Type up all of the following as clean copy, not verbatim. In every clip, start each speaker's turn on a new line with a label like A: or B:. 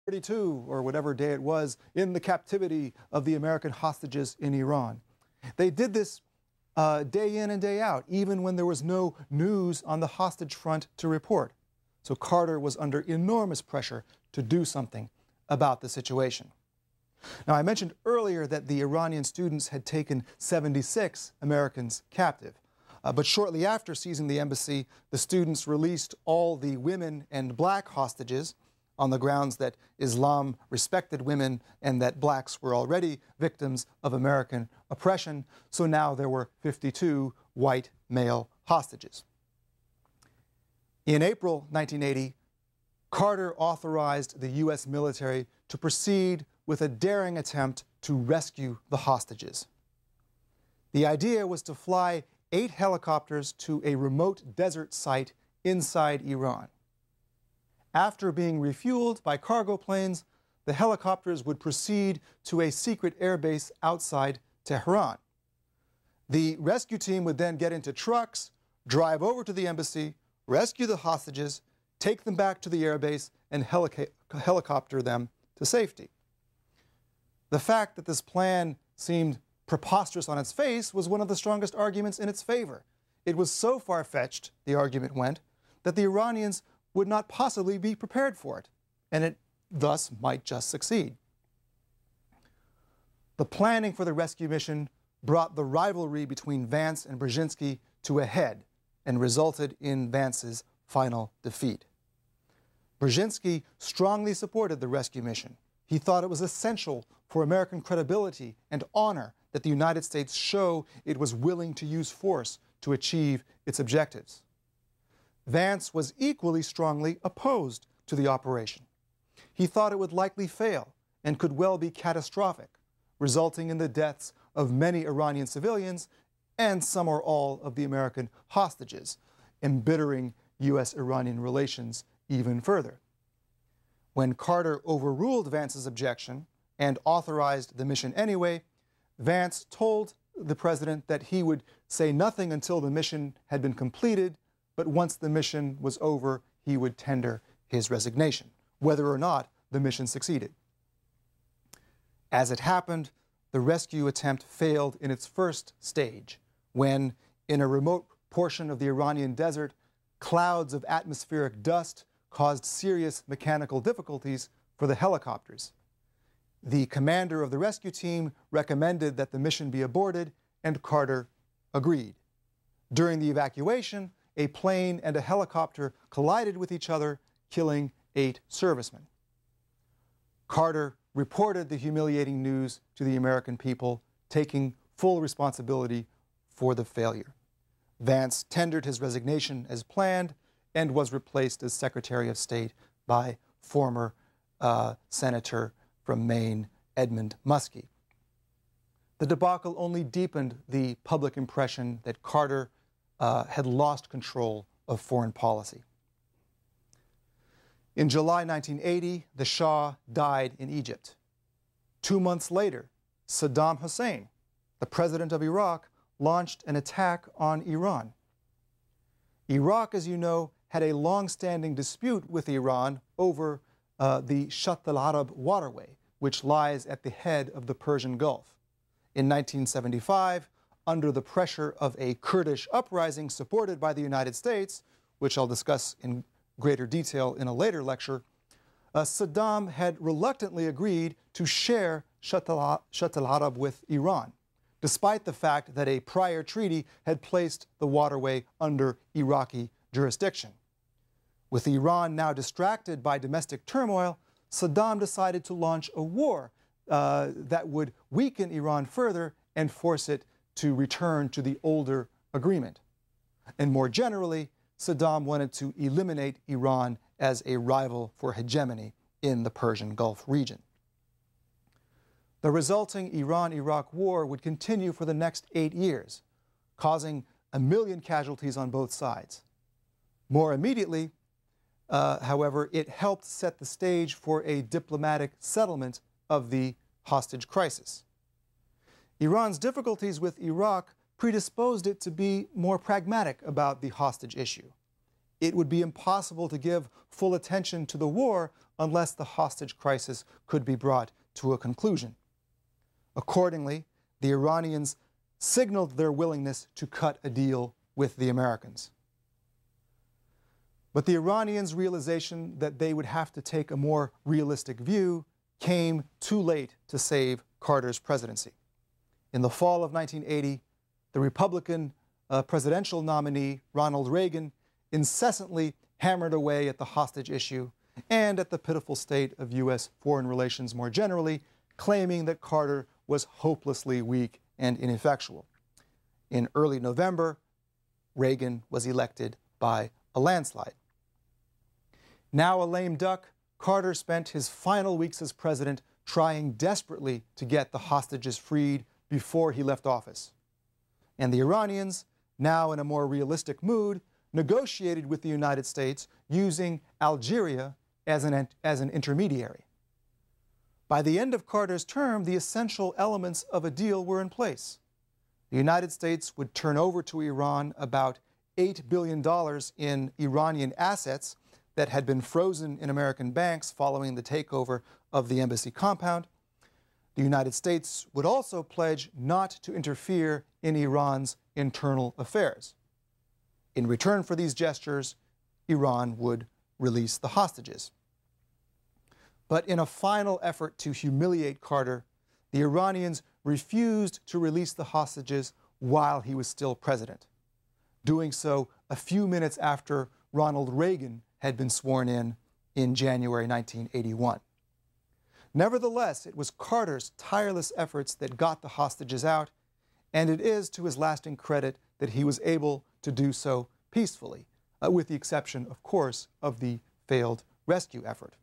A: 32 or whatever day it was in the captivity of the American hostages in Iran. They did this day in and day out, even when there was no news on the hostage front to report. So Carter was under enormous pressure to do something about the situation. Now, I mentioned earlier that the Iranian students had taken 76 Americans captive. But shortly after seizing the embassy, the students released all the women and black hostages on the grounds that Islam respected women and that blacks were already victims of American oppression. So now there were 52 white male hostages. In April 1980, Carter authorized the U.S. military to proceed with a daring attempt to rescue the hostages. The idea was to fly 8 helicopters to a remote desert site inside Iran. After being refueled by cargo planes, the helicopters would proceed to a secret airbase outside Tehran. The rescue team would then get into trucks, drive over to the embassy, rescue the hostages, take them back to the airbase, and helicopter them to safety. The fact that this plan seemed preposterous on its face was one of the strongest arguments in its favor. It was so far-fetched, the argument went, that the Iranians would not possibly be prepared for it, and it thus might just succeed. The planning for the rescue mission brought the rivalry between Vance and Brzezinski to a head and resulted in Vance's final defeat. Brzezinski strongly supported the rescue mission. He thought it was essential for American credibility and honor that the United States show it was willing to use force to achieve its objectives. Vance was equally strongly opposed to the operation. He thought it would likely fail and could well be catastrophic, resulting in the deaths of many Iranian civilians and some or all of the American hostages, embittering U.S.-Iranian relations even further. When Carter overruled Vance's objection and authorized the mission anyway, Vance told the president that he would say nothing until the mission had been completed, but once the mission was over, he would tender his resignation, whether or not the mission succeeded. As it happened, the rescue attempt failed in its first stage, when, in a remote portion of the Iranian desert, clouds of atmospheric dust caused serious mechanical difficulties for the helicopters. The commander of the rescue team recommended that the mission be aborted, and Carter agreed. During the evacuation, a plane and a helicopter collided with each other, killing 8 servicemen. Carter reported the humiliating news to the American people, taking full responsibility for the failure. Vance tendered his resignation as planned and was replaced as Secretary of State by former Senator from Maine, Edmund Muskie. The debacle only deepened the public impression that Carter had lost control of foreign policy. In July 1980, the Shah died in Egypt. 2 months later, Saddam Hussein, the president of Iraq, launched an attack on Iran. Iraq, as you know, had a long-standing dispute with Iran over the Shatt al-Arab waterway, which lies at the head of the Persian Gulf. In 1975, under the pressure of a Kurdish uprising supported by the United States, which I'll discuss in greater detail in a later lecture, Saddam had reluctantly agreed to share Shatt al-Arab with Iran, despite the fact that a prior treaty had placed the waterway under Iraqi jurisdiction. With Iran now distracted by domestic turmoil, Saddam decided to launch a war that would weaken Iran further and force it to return to the older agreement. And more generally, Saddam wanted to eliminate Iran as a rival for hegemony in the Persian Gulf region. The resulting Iran-Iraq war would continue for the next 8 years, causing 1 million casualties on both sides. More immediately, however, it helped set the stage for a diplomatic settlement of the hostage crisis. Iran's difficulties with Iraq predisposed it to be more pragmatic about the hostage issue. it would be impossible to give full attention to the war unless the hostage crisis could be brought to a conclusion. Accordingly, the Iranians signaled their willingness to cut a deal with the Americans. But the Iranians' realization that they would have to take a more realistic view came too late to save Carter's presidency. In the fall of 1980, the Republican presidential nominee, Ronald Reagan, incessantly hammered away at the hostage issue and at the pitiful state of U.S. foreign relations more generally, claiming that Carter was hopelessly weak and ineffectual. In early November, Reagan was elected by a landslide. Now a lame duck, Carter spent his final weeks as president trying desperately to get the hostages freed before he left office. And the Iranians, now in a more realistic mood, negotiated with the United States using Algeria as an intermediary. By the end of Carter's term, the essential elements of a deal were in place. The United States would turn over to Iran about $8 billion in Iranian assets that had been frozen in American banks following the takeover of the embassy compound. The United States would also pledge not to interfere in Iran's internal affairs. In return for these gestures, Iran would release the hostages. But in a final effort to humiliate Carter, the Iranians refused to release the hostages while he was still president, doing so a few minutes after Ronald Reagan had been sworn in January 1981. Nevertheless, it was Carter's tireless efforts that got the hostages out, and it is to his lasting credit that he was able to do so peacefully, with the exception, of course, of the failed rescue effort.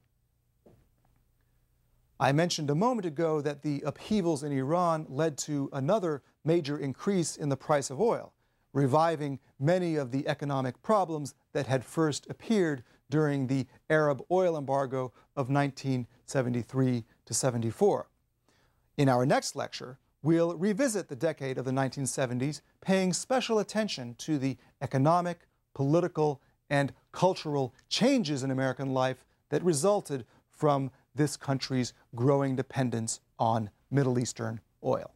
A: I mentioned a moment ago that the upheavals in Iran led to another major increase in the price of oil, reviving many of the economic problems that had first appeared during the Arab oil embargo of 1973 to 74. In our next lecture, we'll revisit the decade of the 1970s, paying special attention to the economic, political, and cultural changes in American life that resulted from this country's growing dependence on Middle Eastern oil.